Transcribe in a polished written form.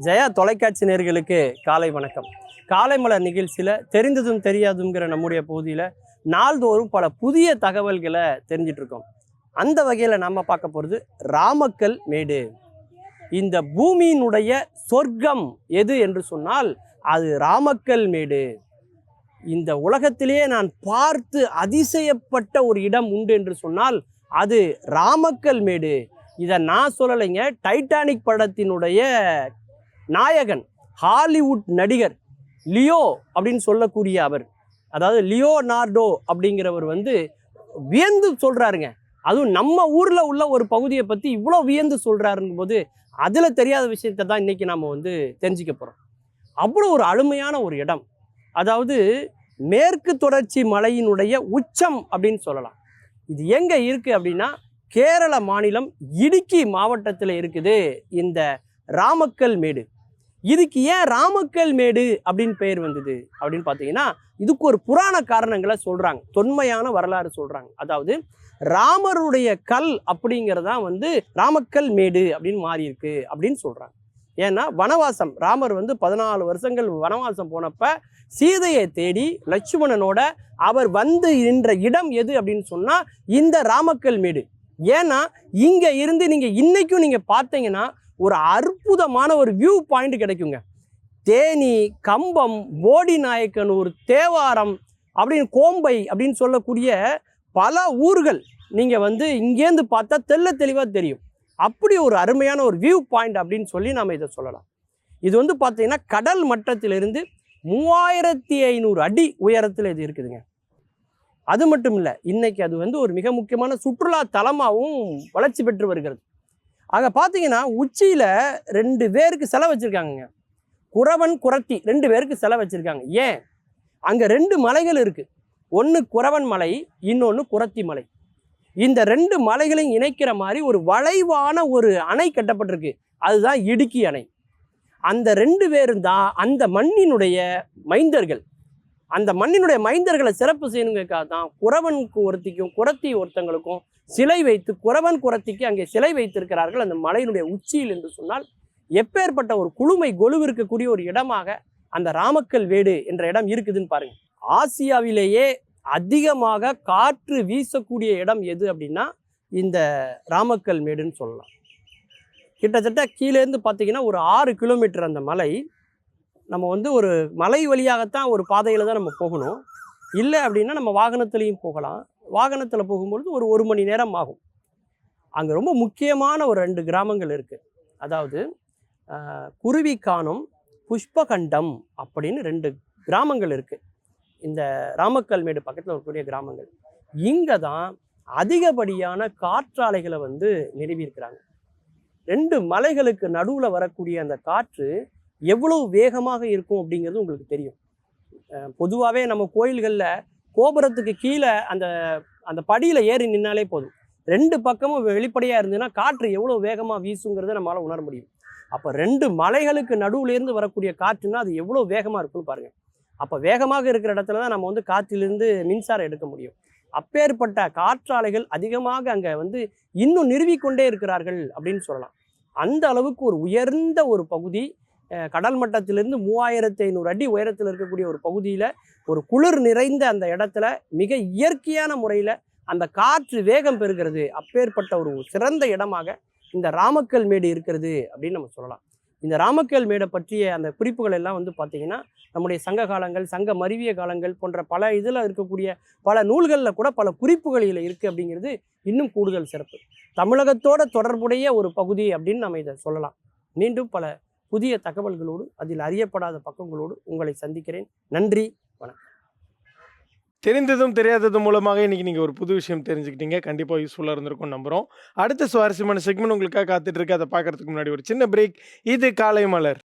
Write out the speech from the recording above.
ஜெயா தொலைக்காட்சி நேயர்களுக்கு காலை வணக்கம். காலை மலர் நிகழ்ச்சியில் தெரிந்ததும் தெரியாதுங்கிற நம்முடைய பகுதியில் நாள்தோறும் பல புதிய தகவல்களை தெரிஞ்சிட்டு இருக்கோம். அந்த வகையில் நம்ம பார்க்க போகிறது ராமக்கல் மேடு. இந்த பூமியினுடைய சொர்க்கம் எது என்று சொன்னால் அது ராமக்கல் மேடு. இந்த உலகத்திலேயே நான் பார்த்து அதிசயப்பட்ட ஒரு இடம் உண்டு என்று சொன்னால் அது ராமக்கல் மேடு. இதை நான் சொல்லலைங்க, டைட்டானிக் படத்தினுடைய நாயகன் ஹாலிவுட் நடிகர் லியோ அப்படின்னு சொல்லக்கூடிய அவர், அதாவது லியோனார்டோ அப்படிங்கிறவர் வியந்து சொல்கிறாருங்க. அதுவும் நம்ம ஊரில் உள்ள ஒரு பகுதியை பற்றி இவ்வளோ வியந்து சொல்கிறாருங்கும் போது அதில் தெரியாத விஷயத்தை தான் இன்றைக்கி நாம் தெரிஞ்சிக்க போகிறோம். அவ்வளோ ஒரு அருமையான ஒரு இடம். அதாவது மேற்கு தொடர்ச்சி மலையினுடைய உச்சம் அப்படின்னு சொல்லலாம். இது எங்கே இருக்குது அப்படின்னா கேரள மாநிலம் இடுக்கி மாவட்டத்தில் இருக்குது இந்த ராமக்கல் மேடு. இதுக்கு ஏன் ராமக்கல் மேடு அப்படின்னு பெயர் வந்தது அப்படின்னு பார்த்தீங்கன்னா இதுக்கு ஒரு புராண காரணங்களை சொல்கிறாங்க, தொன்மையான வரலாறு சொல்கிறாங்க. அதாவது ராமருடைய கல் அப்படிங்கிறதான் ராமக்கல் மேடு அப்படின்னு மாறி இருக்கு அப்படின்னு சொல்கிறாங்க. ஏன்னா வனவாசம், ராமர் 14 வருஷங்கள் வனவாசம் போனப்ப சீதையை தேடி லட்சுமணனோட அவர் நின்ற இடம் எது அப்படின்னு சொன்னால் இந்த ராமக்கல் மேடு. ஏன்னா இங்கே இருந்து நீங்கள் இன்னைக்கும் நீங்கள் பார்த்தீங்கன்னா ஒரு அற்புதமான ஒரு வியூ பாயிண்ட் கிடைக்குங்க. தேனி, கம்பம், போடி நாயக்கனூர், தேவாரம் அப்படின்னு கோம்பை அப்படின்னு சொல்லக்கூடிய பல ஊர்கள் நீங்கள் இங்கேருந்து பார்த்தா தெளிவாக தெரியும். அப்படி ஒரு அருமையான ஒரு வியூ பாயிண்ட் அப்படின்னு சொல்லி நாம் இதை சொல்லலாம். இது பார்த்தீங்கன்னா கடல் மட்டத்திலிருந்து 3500 அடி உயரத்தில் இது இருக்குதுங்க. அது மட்டும் இல்லை, இன்னைக்கு அது ஒரு மிக முக்கியமான சுற்றுலா தலமாகவும் வளர்ச்சி பெற்று வருகிறது. அங்கே பார்த்தீங்கன்னா உச்சியில் 2 பேருக்கு சிலை வச்சுருக்காங்க. குறவன் குறத்தி 2 பேருக்கு சிலை வச்சுருக்காங்க. ஏன்? அங்கே 2 மலைகள் இருக்குது. ஒன்று குறவன் மலை, இன்னொன்று குறத்தி மலை. இந்த 2 மலைகளையும் இணைக்கிற மாதிரி ஒரு வளைவான ஒரு அணை கட்டப்பட்டிருக்கு. அதுதான் இடுக்கி அணை. அந்த 2 பேரும் தான் அந்த மண்ணினுடைய மைந்தர்கள். அந்த மண்ணினுடைய மைந்தர்களை சிறப்பு செய்யணுங்கிறதுக்காக தான் குறவனுக்கு ஒருத்திக்கும் குறத்தி ஒருத்தங்களுக்கும் சிலை வைத்து குறவன் குறத்திக்கு அங்கே சிலை வைத்திருக்கிறார்கள் அந்த மலையினுடைய உச்சியில் என்று சொன்னால் எப்பேற்பட்ட ஒரு குளுமை கொலுவு இருக்கக்கூடிய ஒரு இடமாக அந்த ராமக்கல் மேடு என்ற இடம் இருக்குதுன்னு பாருங்க. ஆசியாவிலேயே அதிகமாக காற்று வீசக்கூடிய இடம் எது அப்படின்னா இந்த ராமக்கல் மேடுன்னு சொல்லலாம். கிட்டத்தட்ட கீழேருந்து பார்த்தீங்கன்னா ஒரு 6 கிலோமீட்டர் அந்த மலை. நம்ம ஒரு மலை வழியாகத்தான் ஒரு பாதையில் தான் நம்ம போகணும். இல்லை அப்படின்னா நம்ம வாகனத்துலேயும் போகலாம். வாகனத்தில் போகும்பொழுது ஒரு மணி நேரம் ஆகும். அங்கே ரொம்ப முக்கியமான ஒரு 2 கிராமங்கள் இருக்குது. அதாவது குருவிக்கானம், புஷ்பகண்டம் அப்படின்னு 2 கிராமங்கள் இருக்குது. இந்த ராமக்கல் மேடு பக்கத்தில் இருக்கக்கூடிய கிராமங்கள். இங்கே தான் அதிகப்படியான காற்றாலைகளை நிறுவியிருக்கிறாங்க. 2 மலைகளுக்கு நடுவில் வரக்கூடிய அந்த காற்று எவ்வளவு வேகமாக இருக்கும் அப்படிங்கிறது உங்களுக்கு தெரியும். பொதுவாகவே நம்ம கோயில்களில் கோபுரத்துக்கு கீழே அந்த அந்த படியில் ஏறி நின்னாலே போதும். 2 பக்கமும் வெளிப்படையாக இருந்ததுன்னா காற்று எவ்வளோ வேகமாக வீசுங்கிறத நம்மளால் உணர முடியும். அப்போ 2 மலைகளுக்கு நடுவுலேருந்து வரக்கூடிய காற்றுன்னா அது எவ்வளோ வேகமாக இருக்குன்னு பாருங்கள். அப்போ வேகமாக இருக்கிற இடத்துல தான் நம்ம காற்றிலிருந்து மின்சாரம் எடுக்க முடியும். அப்பேற்பட்ட காற்றாலைகள் அதிகமாக அங்கே இன்னும் நிறுவிக்கொண்டே இருக்கிறார்கள் அப்படின்னு சொல்லலாம். அந்த அளவுக்கு ஒரு உயர்ந்த ஒரு பகுதி, கடல் மட்டத்திலிருந்து 3500 அடி உயரத்தில் இருக்கக்கூடிய ஒரு பகுதியில் ஒரு குளிர் நிறைந்த அந்த இடத்துல மிக இயற்கையான முறையில் அந்த காற்று வேகம் பெறுகிறது. அப்பேற்பட்ட ஒரு சிறந்த இடமாக இந்த ராமக்கல் மேடு இருக்கிறது அப்படின்னு நம்ம சொல்லலாம். இந்த ராமக்கல் மேடை பற்றிய அந்த குறிப்புகள் எல்லாம் பார்த்தீங்கன்னா நம்முடைய சங்க காலங்கள், சங்க மருவிய காலங்கள் போன்ற பல இதில் இருக்கக்கூடிய பல நூல்களில் கூட பல குறிப்புகளில் இருக்குது அப்படிங்கிறது இன்னும் கூடுதல் சிறப்பு. தமிழகத்தோட தொடர்புடைய ஒரு பகுதி அப்படின்னு நம்ம இதை சொல்லலாம். மீண்டும் பல புதிய தகவல்களோடு அதில் அறியப்படாத பக்கங்களோடு உங்களை சந்திக்கிறேன். நன்றி, வணக்கம். தெரிந்ததும் தெரியாததும் மூலமாக இன்றைக்கி நீங்கள் ஒரு புது விஷயம் தெரிஞ்சுக்கிட்டீங்க. கண்டிப்பாக யூஸ்ஃபுல்லாக இருந்திருக்கும் நம்புகிறோம். அடுத்த சுவாரஸ்யமான செக்மெண்ட் உங்களுக்காக காத்துட்டு இருக்கு. அதை பார்க்கறதுக்கு முன்னாடி ஒரு சின்ன பிரேக். இது காலை மலர்.